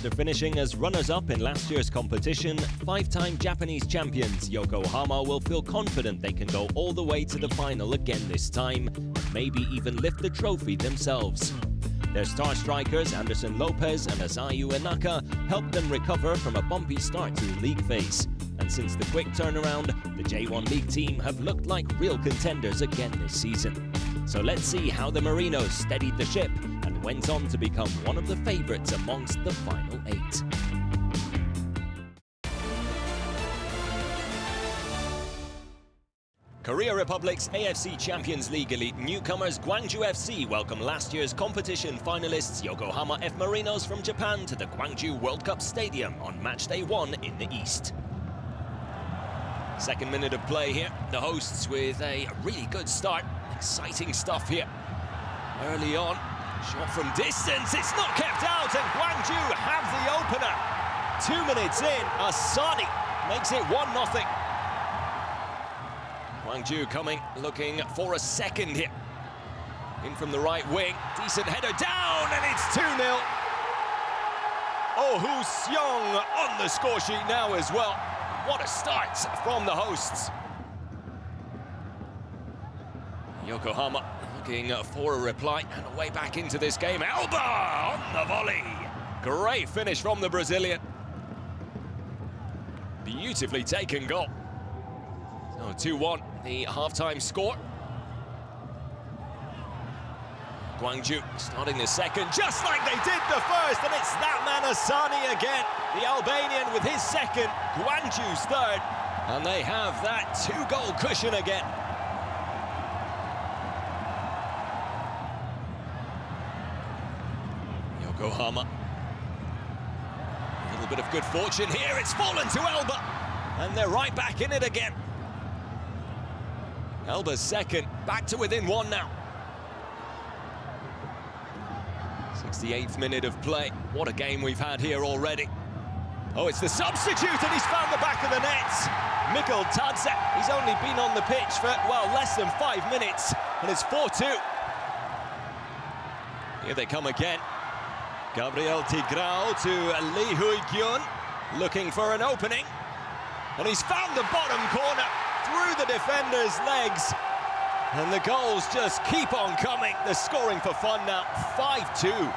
After finishing as runners-up in last year's competition, five-time Japanese champions Yokohama will feel confident they can go all the way to the final again this time, and maybe even lift the trophy themselves. Their star strikers Anderson Lopez and Asayu Enaka helped them recover from a bumpy start to the league phase. And since the quick turnaround, the J1 League team have looked like real contenders again this season. So let's see how the Marinos steadied the ship and went on to become one of the favourites amongst the final 8. Korea Republic's AFC Champions League Elite newcomers Gwangju FC welcome last year's competition finalists Yokohama F Marinos from Japan to the Gwangju World Cup Stadium on matchday 1 in the east. Second minute of play here, the hosts with a really good start. Exciting stuff here. Early on, shot from distance, it's not kept out, and Gwangju have the opener. 2 minutes in, Asani makes it 1-0. Gwangju coming, looking for a second here. In from the right wing, decent header down, and it's 2-0. Oh Hoo-seong on the score sheet now as well. What a start from the hosts. Yokohama looking for a reply and a way back into this game. Elba on the volley. Great finish from the Brazilian. Beautifully taken goal. So 2-1, the half-time score. Gwangju starting the second, just like they did the first, and it's that man Asani again. The Albanian with his second, Gwangju's third, and they have that 2-goal cushion again. Yokohama. A little bit of good fortune here, it's fallen to Elba, and they're right back in it again. Elba's second, back to within 1 now. 68th minute of play. What a game we've had here already. Oh, it's the substitute, and he's found the back of the net. Mikkel Tadze, he's only been on the pitch for, well, less than 5 minutes, and it's 4-2. Here they come again. Gabriel Tigrao to Lee Hui-gyun, looking for an opening. And he's found the bottom corner through the defender's legs. And the goals just keep on coming. They're scoring for fun now, 5-2.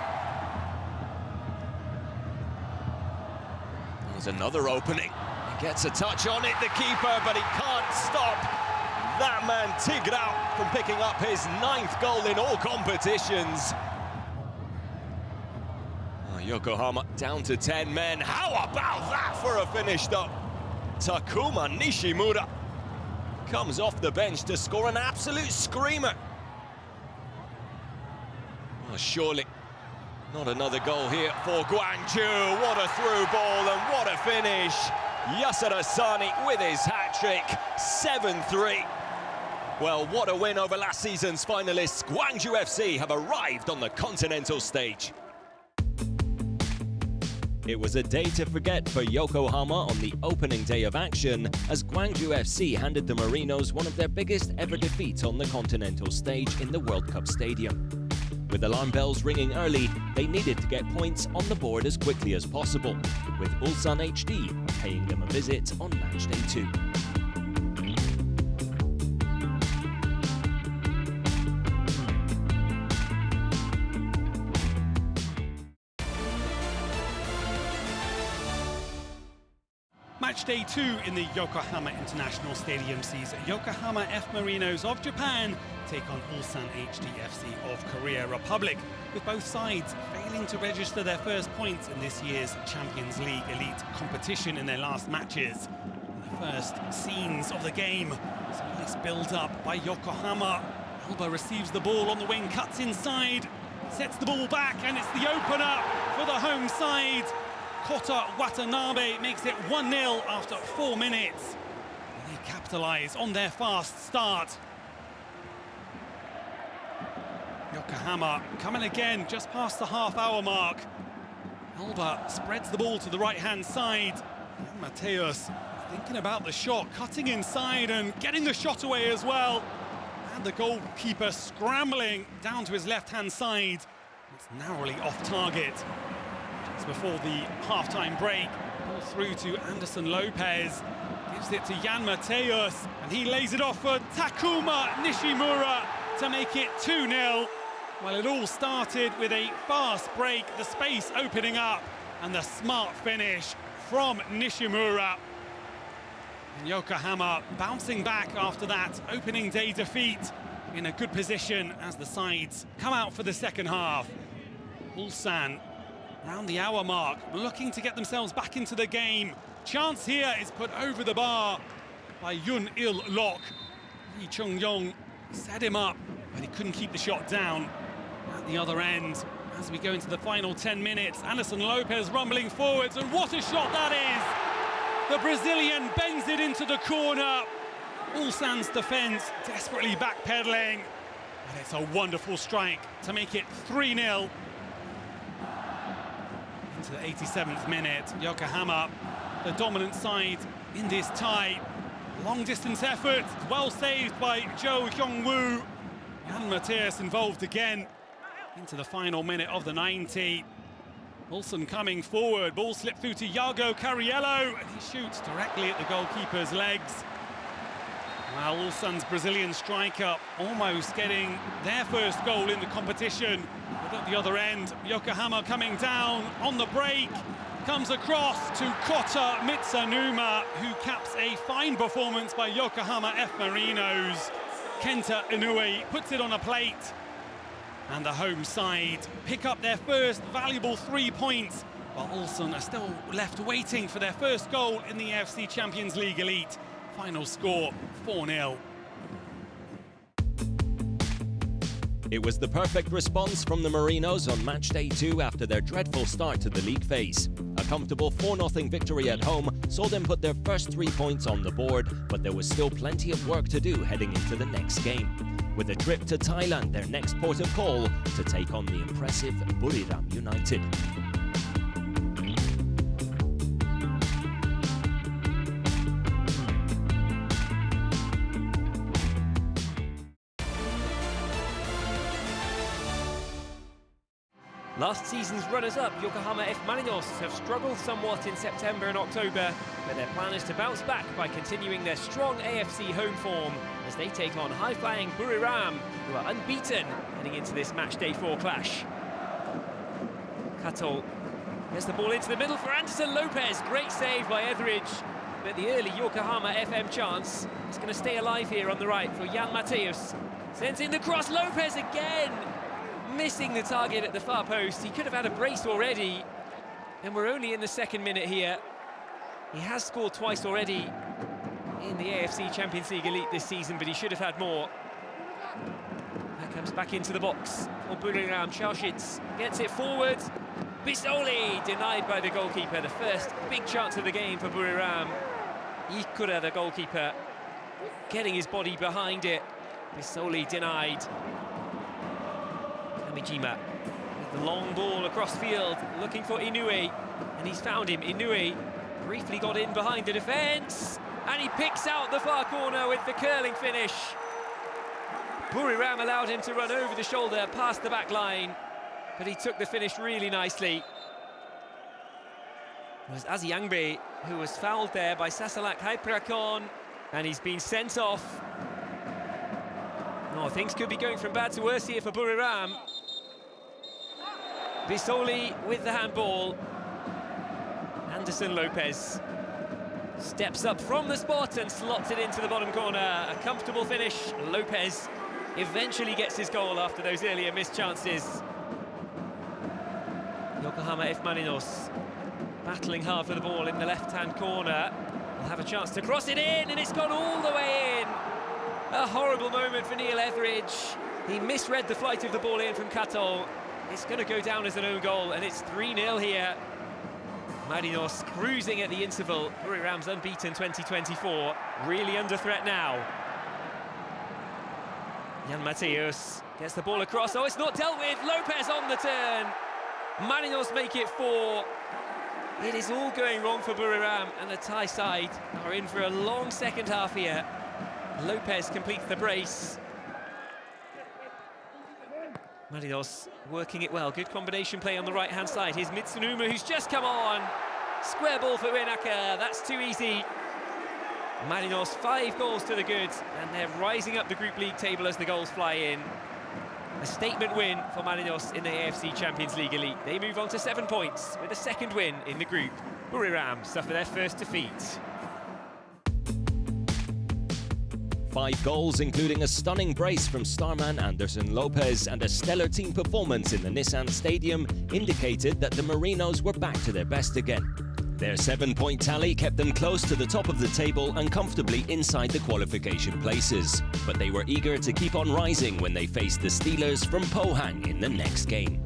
There's another opening. He gets a touch on it, the keeper, but he can't stop that man Tigrao from picking up his 9th goal in all competitions. Yokohama down to 10 men. How about that for a finish, though? Takuma Nishimura comes off the bench to score an absolute screamer. Well, surely not another goal here for Gwangju. What a through ball and what a finish. Yasser Asani with his hat-trick, 7-3. Well, what a win over last season's finalists. Gwangju FC have arrived on the continental stage. It was a day to forget for Yokohama on the opening day of action, as Gwangju FC handed the Marinos one of their biggest ever defeats on the continental stage in the World Cup Stadium. With alarm bells ringing early, they needed to get points on the board as quickly as possible, with Ulsan HD paying them a visit on matchday 2. Matchday 2 in the Yokohama International Stadium sees Yokohama F Marinos of Japan take on Ulsan HD FC of Korea Republic, with both sides failing to register their first points in this year's Champions League Elite competition in their last matches. And the first scenes of the game, some nice build-up by Yokohama. Elba receives the ball on the wing, cuts inside, sets the ball back, and it's the opener for the home side. Kota Watanabe makes it 1-0 after 4 minutes. And they capitalise on their fast start. Yokohama coming again just past the half-hour mark. Elba spreads the ball to the right-hand side. And Mateus thinking about the shot, cutting inside and getting the shot away as well. And the goalkeeper scrambling down to his left-hand side. It's narrowly off target. It's before the half-time break. Ball through to Anderson Lopez. Gives it to Jan Mateus, and he lays it off for Takuma Nishimura to make it 2-0. Well, it all started with a fast break, the space opening up, and the smart finish from Nishimura. And Yokohama bouncing back after that opening day defeat in a good position as the sides come out for the second half. Ulsan, around the hour mark, looking to get themselves back into the game. Chance here is put over the bar by Yun Il Lok. Lee Chung-yong set him up, but he couldn't keep the shot down. At the other end, as we go into the final 10 minutes, Anderson Lopez rumbling forwards, and what a shot that is! The Brazilian bends it into the corner. Ulsan's defence desperately backpedaling, and it's a wonderful strike to make it 3-0. Into the 87th minute, Yokohama, the dominant side in this tie. Long distance effort, well saved by Jo Hyung-woo. Jan Mateus involved again. Into the final minute of the 90. Ulsan coming forward, ball slipped through to Iago Cariello, and he shoots directly at the goalkeeper's legs. Well, Ulsan's Brazilian striker almost getting their first goal in the competition. But at the other end, Yokohama coming down on the break, comes across to Kota Mitsanuma, who caps a fine performance by Yokohama F Marinos. Kenta Inoue puts it on a plate, and the home side pick up their first valuable 3 points, while Ulsan are still left waiting for their first goal in the AFC Champions League Elite. Final score, 4-0. It was the perfect response from the Marinos on match day 2 after their dreadful start to the league phase. A comfortable 4-0 victory at home saw them put their first 3 points on the board, but there was still plenty of work to do heading into the next game, with a trip to Thailand their next port of call to take on the impressive Buriram United. Last season's runners-up, Yokohama F Marinos, have struggled somewhat in September and October, but their plan is to bounce back by continuing their strong AFC home form as they take on high-flying Buriram, who are unbeaten heading into this matchday 4 clash. Kato gets the ball into the middle for Anderson Lopez. Great save by Etheridge, but the early Yokohama FM chance is going to stay alive here on the right for Jan Mateus. Sends in the cross, Lopez again! Missing the target at the far post. He could have had a brace already, and we're only in the second minute here. He has scored twice already in the AFC Champions League Elite this season, but he should have had more. That comes back into the box for Buriram. Charshitz gets it forward. Bisoli denied by the goalkeeper. The first big chance of the game for Buriram. Ikura, the goalkeeper, getting his body behind it. Bisoli denied. Kamijima with the long ball across field, looking for Inoue, and he's found him. Inoue briefly got in behind the defence, and he picks out the far corner with the curling finish. Buriram allowed him to run over the shoulder past the back line, but he took the finish really nicely. It was Aziangbe who was fouled there by Sasalak Haiprakon, and he's been sent off. Oh, things could be going from bad to worse here for Buriram. Bisoli with the handball. Anderson Lopez steps up from the spot and slots it into the bottom corner. A comfortable finish. Lopez eventually gets his goal after those earlier missed chances. Yokohama F Marinos battling hard for the ball in the left-hand corner. Will have a chance to cross it in, and it's gone all the way in. A horrible moment for Neil Etheridge. He misread the flight of the ball in from Kato. It's going to go down as an own goal, and it's 3-0 here. Marinos cruising at the interval. Buriram's unbeaten 2024. Really under threat now. Jan Mateus gets the ball across. Oh, it's not dealt with. Lopez on the turn. Marinos make it 4. It is all going wrong for Buriram, and the Thai side are in for a long second half here. Lopez completes the brace. Marinos working it well. Good combination play on the right-hand side. Here's Mitsunuma, who's just come on. Square ball for Uenaka. That's too easy. Marinos 5 goals to the good, and they're rising up the Group League table as the goals fly in. A statement win for Marinos in the AFC Champions League Elite. They move on to 7 points with a second win in the group. Buriram suffer their first defeat. 5 goals, including a stunning brace from starman Anderson Lopez and a stellar team performance in the Nissan Stadium, indicated that the Marinos were back to their best again. Their 7-point tally kept them close to the top of the table and comfortably inside the qualification places. But they were eager to keep on rising when they faced the Steelers from Pohang in the next game.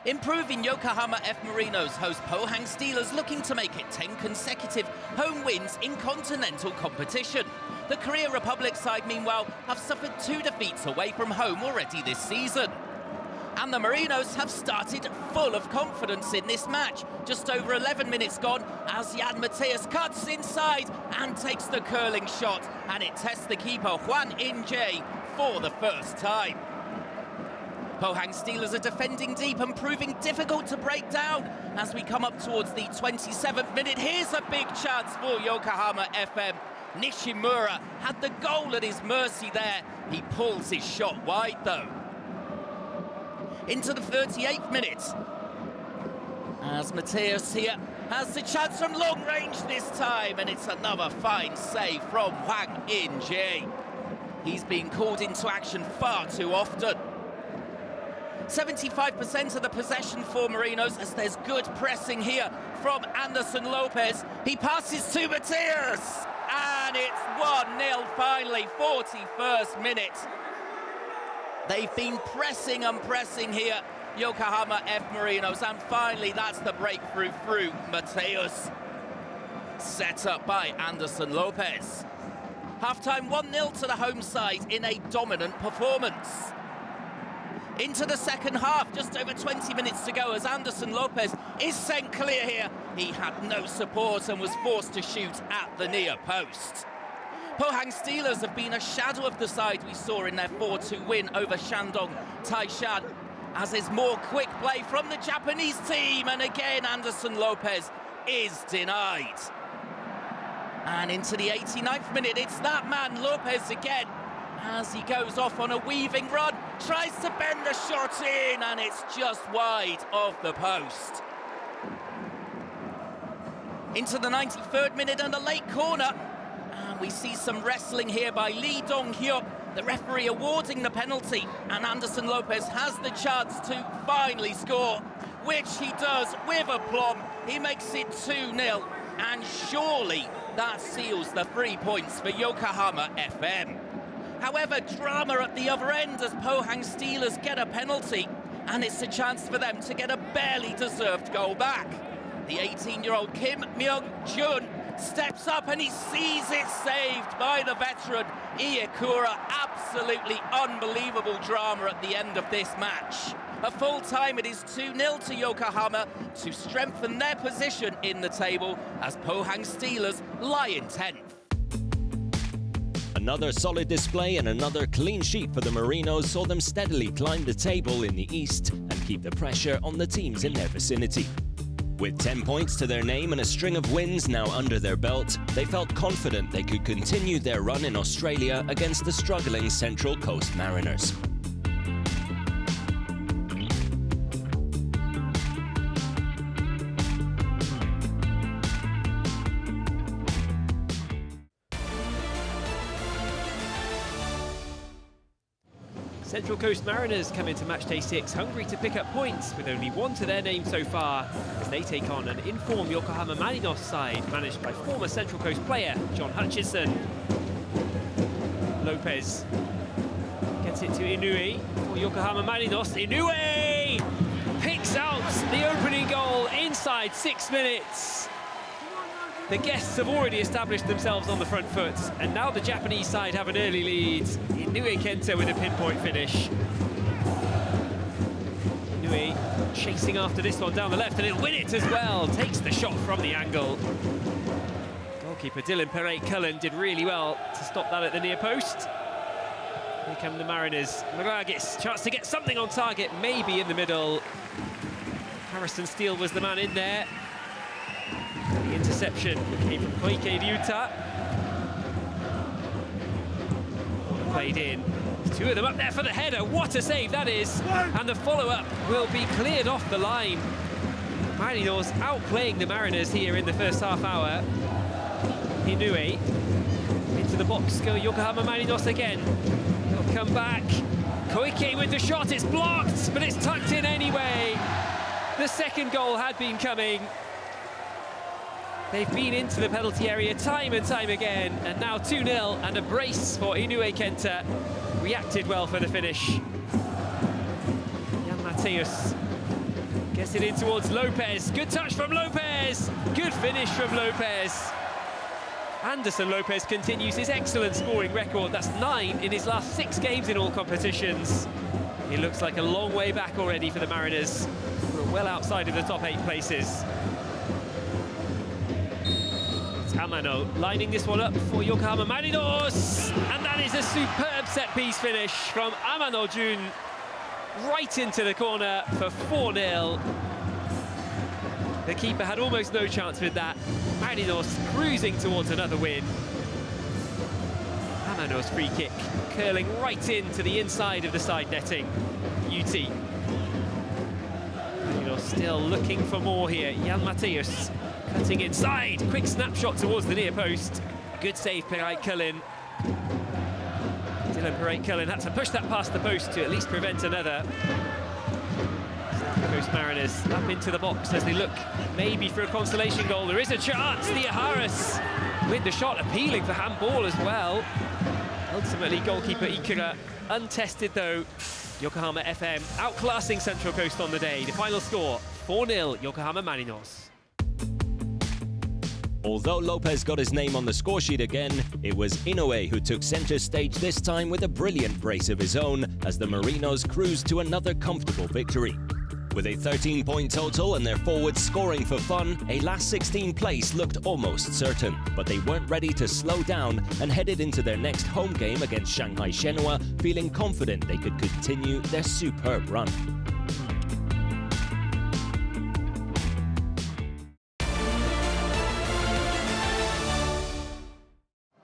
Improving Yokohama F Marinos host Pohang Steelers, looking to make it 10 consecutive home wins in continental competition. The Korea Republic side, meanwhile, have suffered 2 defeats away from home already this season. And the Marinos have started full of confidence in this match. Just over 11 minutes gone as Jan Matthias cuts inside and takes the curling shot, and it tests the keeper Hwan In-jae for the first time. Pohang Steelers are defending deep and proving difficult to break down as we come up towards the 27th minute. Here's a big chance for Yokohama FM. Nishimura had the goal at his mercy there. He pulls his shot wide though. Into the 38th minute, as Matthias here has the chance from long range this time, and it's another fine save from Hwang In-jae. He's been called into action far too often. 75% of the possession for Marinos, as there's good pressing here from Anderson Lopez. He passes to Matthias, and it's 1-0 finally, 41st minute. They've been pressing and pressing here, Yokohama F Marinos, and finally that's the breakthrough through Matthias. Set up by Anderson Lopez. Half-time 1-0 to the home side in a dominant performance. Into the second half, just over 20 minutes to go as Anderson Lopez is sent clear here. He had no support and was forced to shoot at the near post. Pohang Steelers have been a shadow of the side we saw in their 4-2 win over Shandong Taishan, as is more quick play from the Japanese team, and again Anderson Lopez is denied. And into the 89th minute, it's that man Lopez again, as he goes off on a weaving run, tries to bend the shot in, and it's just wide of the post. Into the 93rd minute and a late corner, and we see some wrestling here by Lee Dong-hyuk, the referee awarding the penalty, and Anderson Lopez has the chance to finally score, which he does with aplomb. He makes it 2-0, and surely that seals the 3 points for Yokohama FM. However, drama at the other end as Pohang Steelers get a penalty, and it's a chance for them to get a barely deserved goal back. The 18-year-old Kim Myung-jun steps up and he sees it saved by the veteran Iekura. Absolutely unbelievable drama at the end of this match. At full time, it is 2-0 to Yokohama to strengthen their position in the table as Pohang Steelers lie in 10th. Another solid display and another clean sheet for the Marinos saw them steadily climb the table in the East and keep the pressure on the teams in their vicinity. With 10 points to their name and a string of wins now under their belt, they felt confident they could continue their run in Australia against the struggling Central Coast Mariners. Central Coast Mariners come into matchday 6 hungry to pick up points, with only 1 to their name so far, as they take on an informed Yokohama Marinos side managed by former Central Coast player John Hutchison. Lopez gets it to Inoue for Yokohama Marinos. Inoue picks out the opening goal inside 6 minutes. The guests have already established themselves on the front foot, and now the Japanese side have an early lead. Inoue Kenta with a pinpoint finish. Inoue chasing after this one down the left, and he'll win it as well. Takes the shot from the angle. Goalkeeper Dylan Perret-Cullen did really well to stop that at the near post. Here come the Mariners. Maragis, chance to get something on target, maybe in the middle. Harrison Steele was the man in there. The interception came from Koike Ryuta. Played in. Two of them up there for the header. What a save that is. And the follow-up will be cleared off the line. Marinos outplaying the Mariners here in the first half hour. Inoue into the box. Go Yokohama Marinos again. He'll come back. Koike with the shot. It's blocked, but it's tucked in anyway. The second goal had been coming. They've been into the penalty area time and time again, and now 2-0 and a brace for Inoue Kenta. Reacted well for the finish. Jan Mateus gets it in towards Lopez. Good touch from Lopez. Good finish from Lopez. Anderson Lopez continues his excellent scoring record. That's 9 in his last 6 games in all competitions. It looks like a long way back already for the Mariners. We're well outside of the top 8 places. It's Amano lining this one up for Yokohama Marinos. And that is a superb set-piece finish from Amano Jun. Right into the corner for 4-0. The keeper had almost no chance with that. Marinos cruising towards another win. Amano's free kick curling right into the inside of the side netting. UT. Marinos still looking for more here. Jan Mateus cutting inside. Quick snapshot towards the near post. Good save, Perret-Cullen. Dylan Perret-Cullen had to push that past the post to at least prevent another. Coast Mariners up into the box as they look maybe for a consolation goal. There is a chance. Theoharis with the shot, appealing for handball as well. Ultimately, goalkeeper Ikura untested though. Yokohama FM outclassing Central Coast on the day. The final score, 4-0 Yokohama Marinos. Although Lopez got his name on the scoresheet again, it was Inoue who took centre stage this time with a brilliant brace of his own as the Marinos cruised to another comfortable victory. With a 13-point total and their forwards scoring for fun, a last 16 place looked almost certain. But they weren't ready to slow down and headed into their next home game against Shanghai Shenhua, feeling confident they could continue their superb run.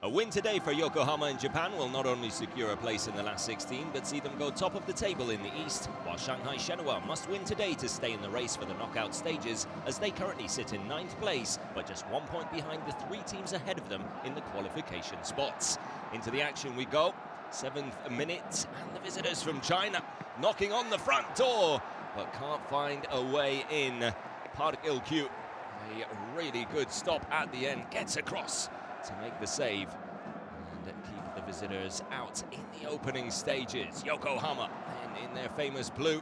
A win today for Yokohama in Japan will not only secure a place in the last 16, but see them go top of the table in the East, while Shanghai Shenhua must win today to stay in the race for the knockout stages, as they currently sit in 9th place, but just 1 point behind the 3 teams ahead of them in the qualification spots. Into the action we go, 7th minute, and the visitors from China knocking on the front door, but can't find a way in. Park Il-Kyu, a really good stop at the end, gets across to make the save and keep the visitors out in the opening stages. Yokohama, and in their famous blue,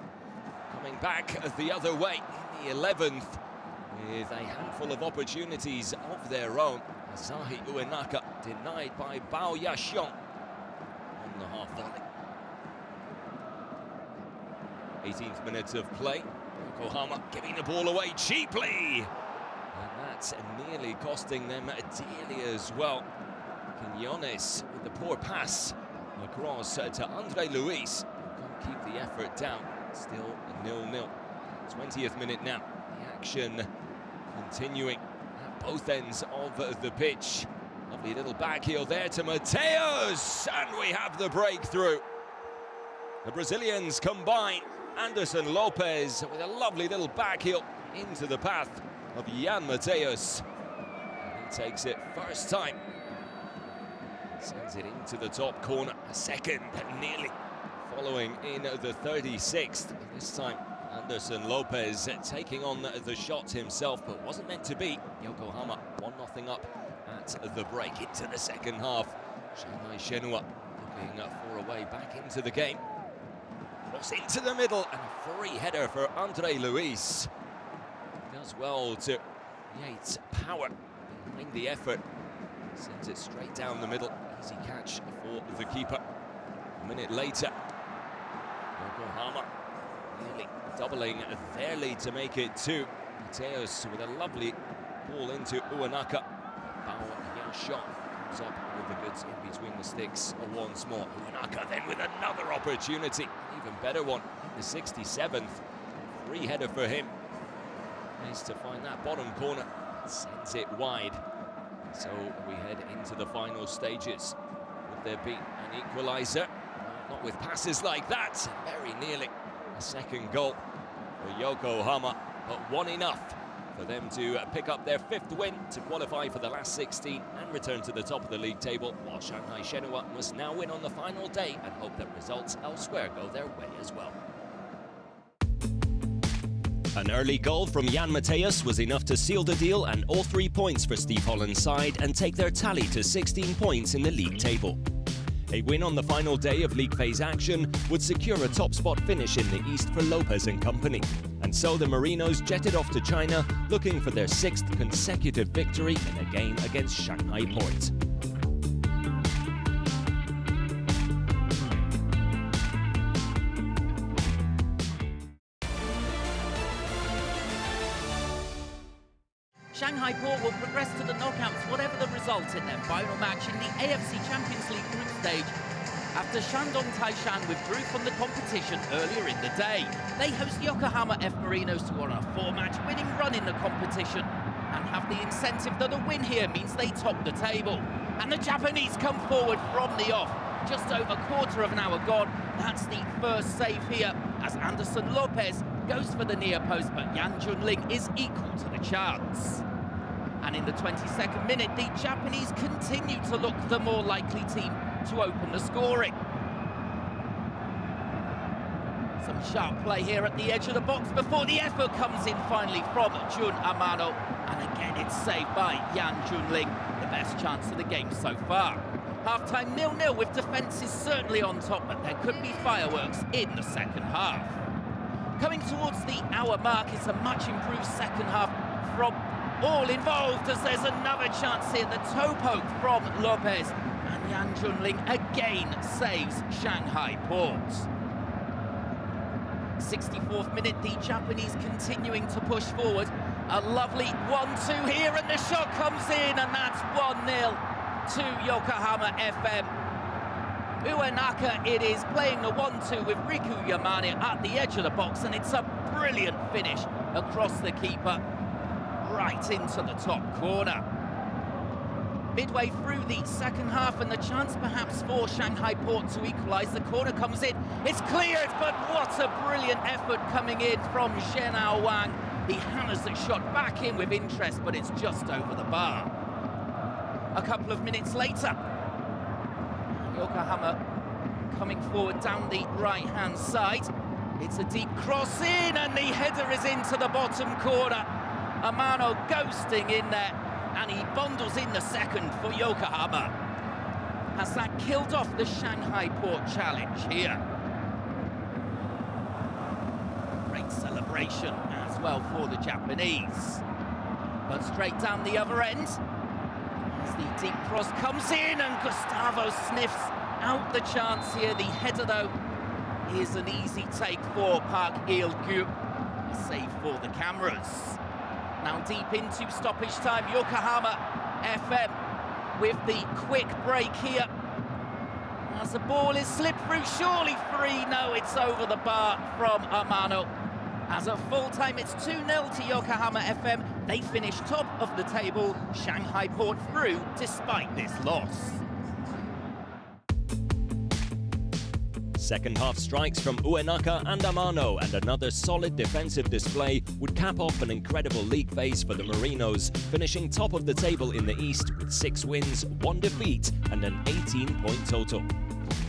coming back the other way in the 11th with a handful of opportunities of their own. Asahi Uenaka denied by Bao Yaxiong on the half volley. 18th minute of play. Yokohama giving the ball away cheaply. And that's nearly costing them dearly as well. Quinones with the poor pass across to Andre Luis. Can't keep the effort down. Still 0-0. 20th minute now. The action continuing at both ends of the pitch. Lovely little back heel there to Mateus. And we have the breakthrough. The Brazilians combine. Anderson Lopez with a lovely little back heel into the path of Jan Mateus. And he takes it first time. Sends it into the top corner. A second, nearly following in the 36th. This time, Anderson Lopez taking on the shot himself, but wasn't meant to be. Yokohama 1-0 up at the break into the second half. Shanghai Shenhua looking for a way back into the game. Cross into the middle and a free header for Andre Luis. Does well to create power behind the effort. Sends it straight down the middle. Easy catch for the keeper. A minute later, Yokohama nearly doubling their lead to make it 2. Mateus with a lovely ball into Uenaka. Bao shot comes up with the goods in between the sticks once more. Uenaka then with another opportunity, even better one in the 67th. Free header for him. Nice to find that bottom corner, sends it wide. So we head into the final stages. Would there be an equaliser? Not with passes like that. Very nearly a second goal for Yokohama, but one enough for them to pick up their 5th win to qualify for the last 16 and return to the top of the league table, while Shanghai Shenhua must now win on the final day and hope that results elsewhere go their way as well. An early goal from Jan Mateus was enough to seal the deal, and all 3 points for Steve Holland's side and take their tally to 16 points in the league table. A win on the final day of league phase action would secure a top spot finish in the East for Lopez and company. And so the Marinos jetted off to China, looking for their 6th consecutive victory in a game against Shanghai Port. Shanghai Port will progress to the knockouts, whatever the result in their final match in the AFC Champions League group stage. After Shandong Taishan withdrew from the competition earlier in the day, they host Yokohama F Marinos to go on a 4-match winning run in the competition and have the incentive that a win here means they top the table. And the Japanese come forward from the off. Just over a quarter of an hour gone. That's the first save here as Anderson Lopez goes for the near post, but Yan Junling is equal to the chance. And in the 22nd minute, the Japanese continue to look the more likely team to open the scoring. Some sharp play here at the edge of the box before the effort comes in finally from Jun Amano. And again, it's saved by Yan Junling, the best chance of the game so far. Half-time 0-0 with defences certainly on top, but there could be fireworks in the second half. Coming towards the hour mark, it's a much improved second half from all involved, as there's another chance here. The toe poke from Lopez, and Yan Junling again saves Shanghai Port. 64th minute, the Japanese continuing to push forward. A lovely 1-2 here, and the shot comes in, and that's 1-0 to Yokohama FM. Uenaka it is, playing the 1-2 with Riku Yamane at the edge of the box, and it's a brilliant finish across the keeper, right into the top corner. Midway through the second half, and the chance perhaps for Shanghai Port to equalise. The corner comes in, it's cleared, but what a brilliant effort coming in from Shenhua. He hammers the shot back in with interest, but it's just over the bar. A couple of minutes later, Yokohama coming forward down the right-hand side. It's a deep cross in, and the header is into the bottom corner. Amano ghosting in there, and he bundles in the second for Yokohama. Has that killed off the Shanghai Port challenge here? Great celebration as well for the Japanese. But straight down the other end, as the deep cross comes in, and Gustavo sniffs out the chance here. The header, though, is an easy take for Park Il-gu. A save for the cameras. Now deep into stoppage time, Yokohama FM with the quick break here. As the ball is slipped through, surely free. No, it's over the bar from Amano. As a full-time, it's 2-0 to Yokohama FM. They finish top of the table. Shanghai Port through despite this loss. Second half strikes from Uenaka and Amano, and another solid defensive display would cap off an incredible league phase for the Marinos, finishing top of the table in the East with 6 wins, 1 defeat and an 18-point total.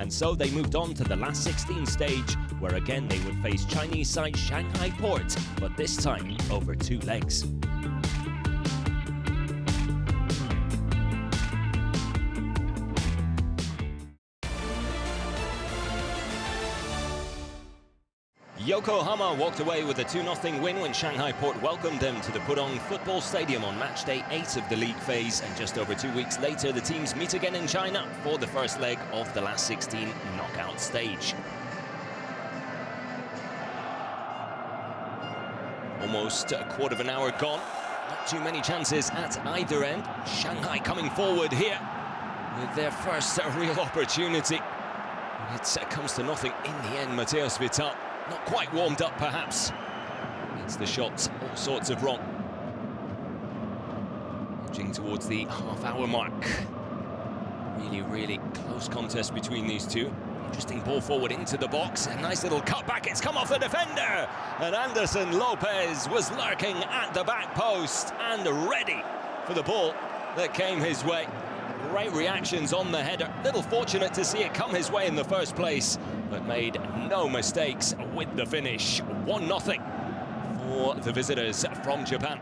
And so they moved on to the last 16 stage, where again they would face Chinese side Shanghai Port, but this time over 2 legs. Yokohama walked away with a 2-0 win when Shanghai Port welcomed them to the Pohang football stadium on match day 8 of the league phase, and just over 2 weeks later the teams meet again in China for the first leg of the last 16 knockout stage. Almost a quarter of an hour gone. Not too many chances at either end. Shanghai coming forward here with their first real opportunity. It comes to nothing in the end. Matheus Vital not quite warmed up, perhaps. It's the shots, all sorts of wrong. Edging towards the half-hour mark. Really close contest between these two. Interesting ball forward into the box. A nice little cutback. It's come off the defender. And Anderson Lopez was lurking at the back post and ready for the ball that came his way. Great reactions on the header. Little fortunate to see it come his way in the first place, but made no mistakes with the finish. 1-0 for the visitors from Japan.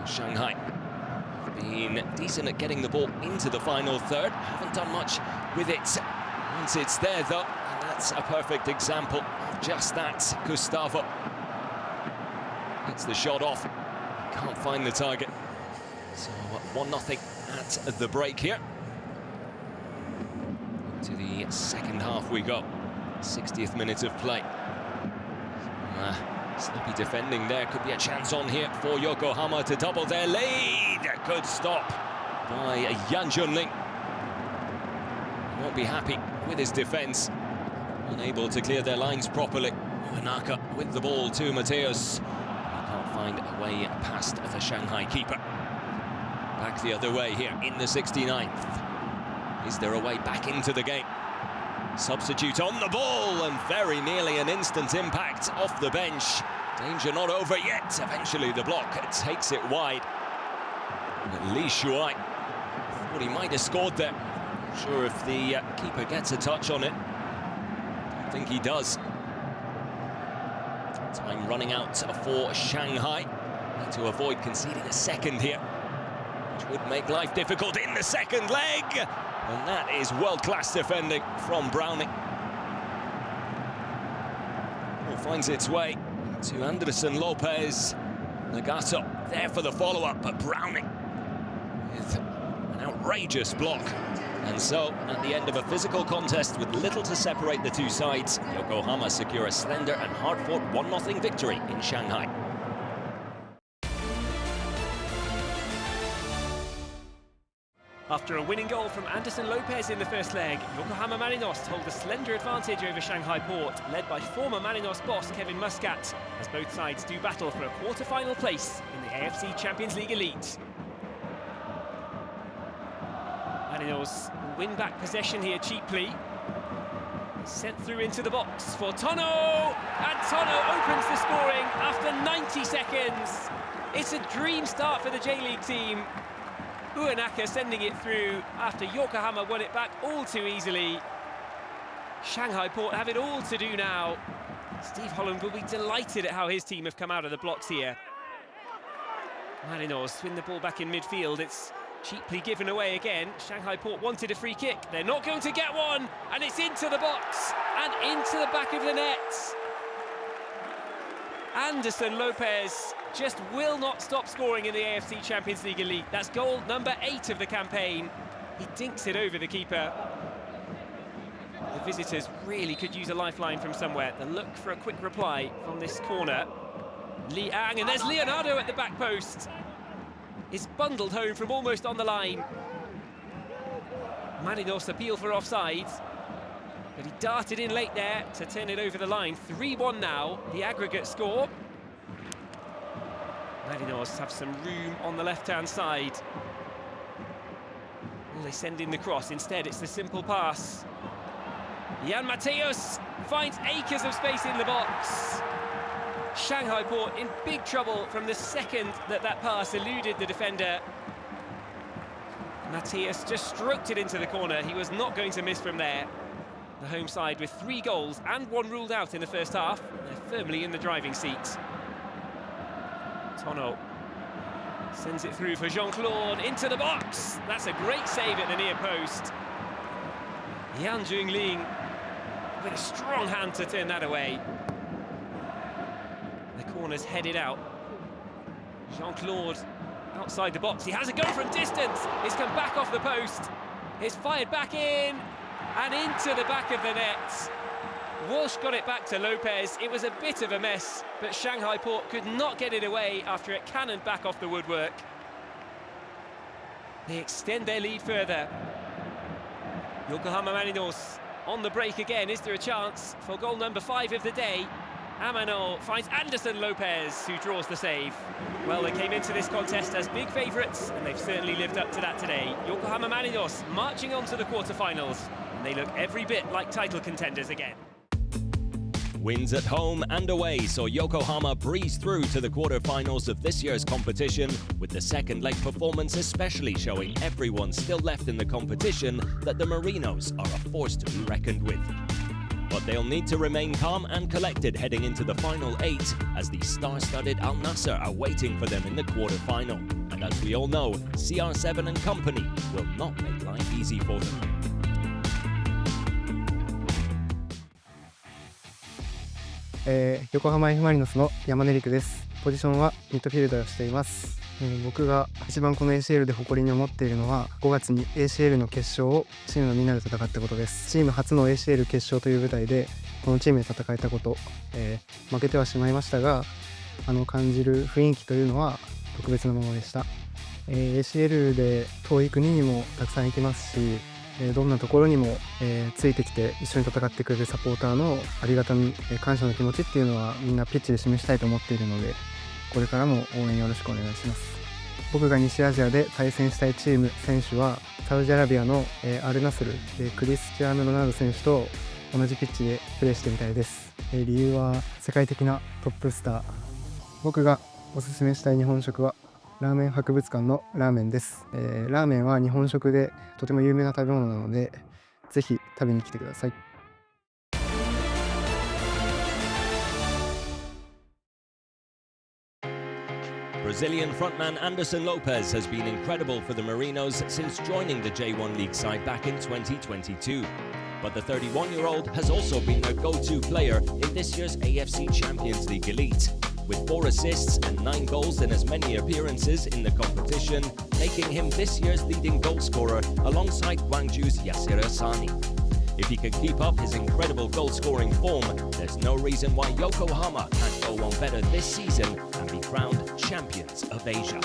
Shanghai been decent at getting the ball into the final third. Haven't done much with it once it's there, though. And that's a perfect example of just that. Gustavo gets the shot off. Can't find the target. So 1-0 at the break here. To the second half we go. 60th minute of play. Sloppy defending there. Could be a chance on here for Yokohama to double their lead. Good stop by Yan Junling. Won't be happy with his defence. Unable to clear their lines properly. Uenaka with the ball to Matheus. He can't find a way past the Shanghai keeper. Back the other way here in the 69th. Is there a way back into the game? Substitute on the ball, and very nearly an instant impact off the bench. Danger not over yet. Eventually the block takes it wide. But Li Shuai thought he might have scored there. Not sure if the keeper gets a touch on it. Don't think he does. Time running out for Shanghai. Need to avoid conceding a second here, which would make life difficult in the second leg. And that is world-class defending from Browning. Ball finds its way to Anderson Lopez. Nagato there for the follow-up, but Browning with an outrageous block. And so, at the end of a physical contest with little to separate the two sides, Yokohama secure a slender and hard-fought 1-0 victory in Shanghai. After a winning goal from Anderson Lopez in the first leg, Yokohama Marinos hold a slender advantage over Shanghai Port, led by former Marinos boss Kevin Muscat, as both sides do battle for a quarter-final place in the AFC Champions League Elite. Marinos win back possession here cheaply. Sent through into the box for Tono! And Tono opens the scoring after 90 seconds. It's a dream start for the J-League team. Uenaka sending it through after Yokohama won it back all too easily. Shanghai Port have it all to do now. Steve Holland will be delighted at how his team have come out of the blocks here. Marinos win the ball back in midfield. It's cheaply given away again. Shanghai Port wanted a free kick. They're not going to get one, and it's into the box and into the back of the net. Anderson Lopez just will not stop scoring in the AFC Champions League Elite. That's goal number 8 of the campaign. He dinks it over the keeper. The visitors really could use a lifeline from somewhere. They'll look for a quick reply from this corner. Liang, and there's Leonardo at the back post. Is bundled home from almost on the line. Marinos appeal for offside, but he darted in late there to turn it over the line. 3-1 now, the aggregate score. Marinos have some room on the left-hand side. Will they send in the cross? Instead, it's the simple pass. Yan Matheus finds acres of space in the box. Shanghai Port in big trouble from the second that pass eluded the defender. Matheus just stroked it into the corner. He was not going to miss from there. The home side with 3 goals and 1 ruled out in the first half. They're firmly in the driving seat. Tono sends it through for Jean-Claude into the box. That's a great save at the near post. Yan Junling with a strong hand to turn that away. The corner's headed out. Jean-Claude outside the box. He has a go from distance. It's come back off the post. It's fired back in and into the back of the net. Walsh got it back to Lopez. It was a bit of a mess, but Shanghai Port could not get it away after it cannoned back off the woodwork. They extend their lead further. Yokohama Marinos on the break again. Is there a chance for goal number 5 of the day? Amano finds Anderson Lopez, who draws the save. Well, they came into this contest as big favourites, and they've certainly lived up to that today. Yokohama Marinos marching on to the quarter-finals, and they look every bit like title contenders again. Wins at home and away saw Yokohama breeze through to the quarter-finals of this year's competition, with the second leg performance especially showing everyone still left in the competition that the Marinos are a force to be reckoned with. But they'll need to remain calm and collected heading into the final 8, as the star-studded Al Nassr are waiting for them in the quarter-final. And as we all know, CR7 and company will not make life easy for them. 横浜 F マリノスの山根陸です。ポジションはミッドフィルダーをしています。僕が一番この ACL で誇りに思っているのは、5月に ACL の決勝をチームのみんなで戦ったことです。チーム初の ACL 決勝という舞台でこのチームで戦えたこと、負けてはしまいましたが、感じる雰囲気というのは特別なものでした。ACL で遠い国にもたくさん行きますし、どんなところにも、ついてきて一緒に戦ってくれるサポーターのありがたみ、感謝の気持ちっていうのはみんなピッチで示したいと思っているので、これからも応援よろしくお願いします。僕が西アジアで対戦したいチーム選手はサウジアラビアの、アルナスル、クリスチアーノ・ロナウド選手と同じピッチでプレーしてみたいです。理由は世界的なトップスター。僕がおすすめしたい日本食はラーメン博物館のラーメンです。ラーメンは日本食でとても有名な食べ物なので、ぜひ食べに来てください。Brazilian frontman Anderson Lopez has been incredible for the Marinos since joining the J1 League side back in 2022. But the 31-year-old has also been their go-to player in this year's AFC Champions League Elite, with 4 assists and 9 goals in as many appearances in the competition, making him this year's leading goal scorer alongside Gwangju's Yasir Asani. If he can keep up his incredible goal-scoring form, there's no reason why Yokohama can't go on better this season and be crowned champions of Asia.